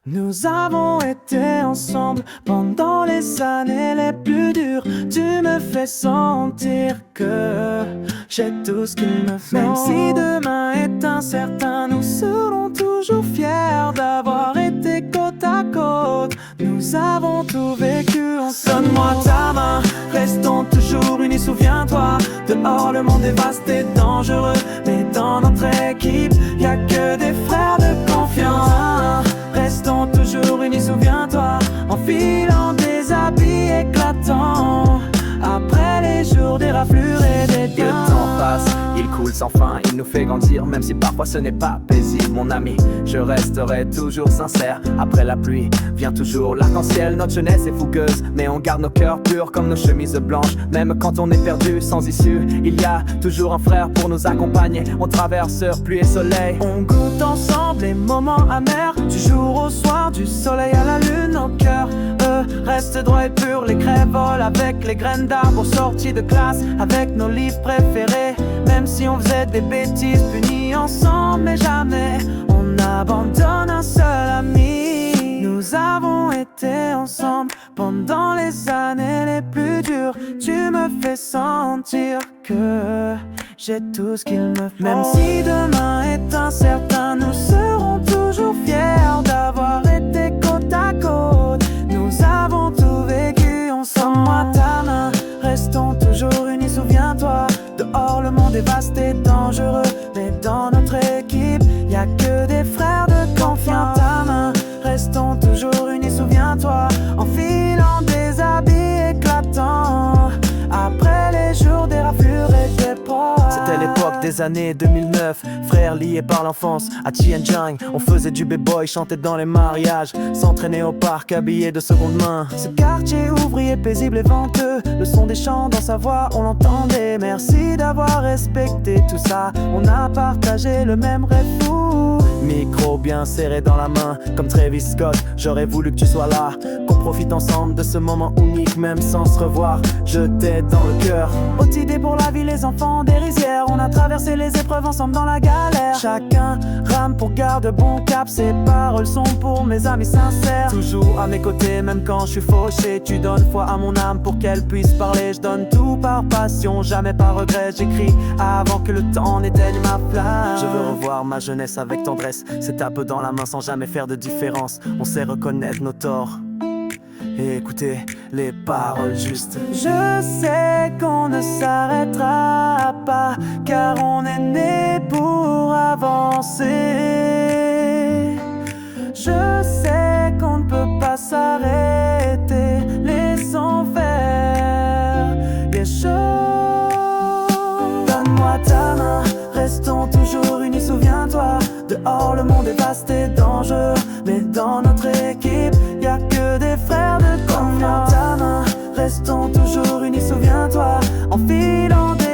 Nous avons été ensemble pendant les années les plus dures. Tu me fais sentir que j'ai tout ce qu'il me faut. Même si demain est incertain, nous serons toujours fiers d'avoir été côte à côte. Nous avons tout vécu ensemble. Donne-moi ta main, restons toujours unis, souviens-toi. Dehors le monde est vaste et dangereux, mais dans notre équipe, y'a que des frères de confiance. Restons toujours unis, souviens-toi, enfilant des habits éclatants. Après les jours des raflures et des Et le temps passe, il coule sans fin, il nous fait grandir, même si parfois ce n'est pas paisible. Mon ami, je resterai toujours sincère. Après la pluie, vient toujours l'arc-en-ciel. Notre jeunesse est fougueuse, mais on garde nos cœurs purs comme nos chemises blanches. Même quand on est perdu, sans issue, il y a toujours un frère pour nous accompagner. On traverse pluie et soleil. On goûte ensemble les moments amers, du jour au soir, du soleil à la lune. Nos cœurs, eux, restent droits et purs. Les crêpes volent avec les graines d'arbres sorties de classe, avec nos livres préférés. Même si on faisait des bêtises, punis ensemble, mais jamais on abandonne un seul ami. Nous avons été ensemble pendant les années les plus dures. Tu me fais sentir que j'ai tout ce qu'il me faut. Même si demain est incertain, nous serons toujours fiers d'avoir été côte à côte. Nous avons tout vécu ensemble. Moi ta main, restons toujours unis, souviens-toi. Dehors le monde est vaste et dangereux, mais dans notre équipe, y'a que des frères de confiance. Ta main, restons toujours unis, souviens-toi, enfilant des habits éclatants. Après les jours des raflures et des proies. C'était l'époque des années 2009, frères liés par l'enfance à Tianjin. On faisait du b-boy, chantait dans les mariages, s'entraînait au parc habillé de seconde main. Ce quartier ouvrier paisible et venteux, le son des chants dans sa voix on l'entendait. Merci d'avoir respecté tout ça, on a partagé le même rêve fou. Micro bien serré dans la main, comme Travis Scott, j'aurais voulu que tu sois là. Qu'on profite ensemble de ce moment unique, même sans se revoir. Je t'aide dans le cœur. Haute idée pour la vie, les enfants des rizières. On a traversé les épreuves ensemble dans la galère. Chacun rame pour garder bon cap. Ces paroles sont pour mes amis sincères. Toujours à mes côtés, même quand je suis fauché. Tu donnes foi à mon âme pour qu'elle puisse parler. Je donne tout par passion, jamais par regret. J'écris avant que le temps n'éteigne ma flamme. Je veux revoir ma jeunesse avec tendresse. C'est un peu dans la main sans jamais faire de différence. On sait reconnaître nos torts et écouter les paroles justes. Je sais qu'on ne s'arrêtera pas, car on est né pour avancer. Je sais qu'on ne peut pas s'arrêter, laissons faire les choses. Donne-moi ta main, restons toujours unis, souviens-toi. Dehors le monde est vaste et dangereux, mais dans notre équipe, y'a que des frères de confiance. Ta main, restons toujours unis, souviens-toi, enfilant des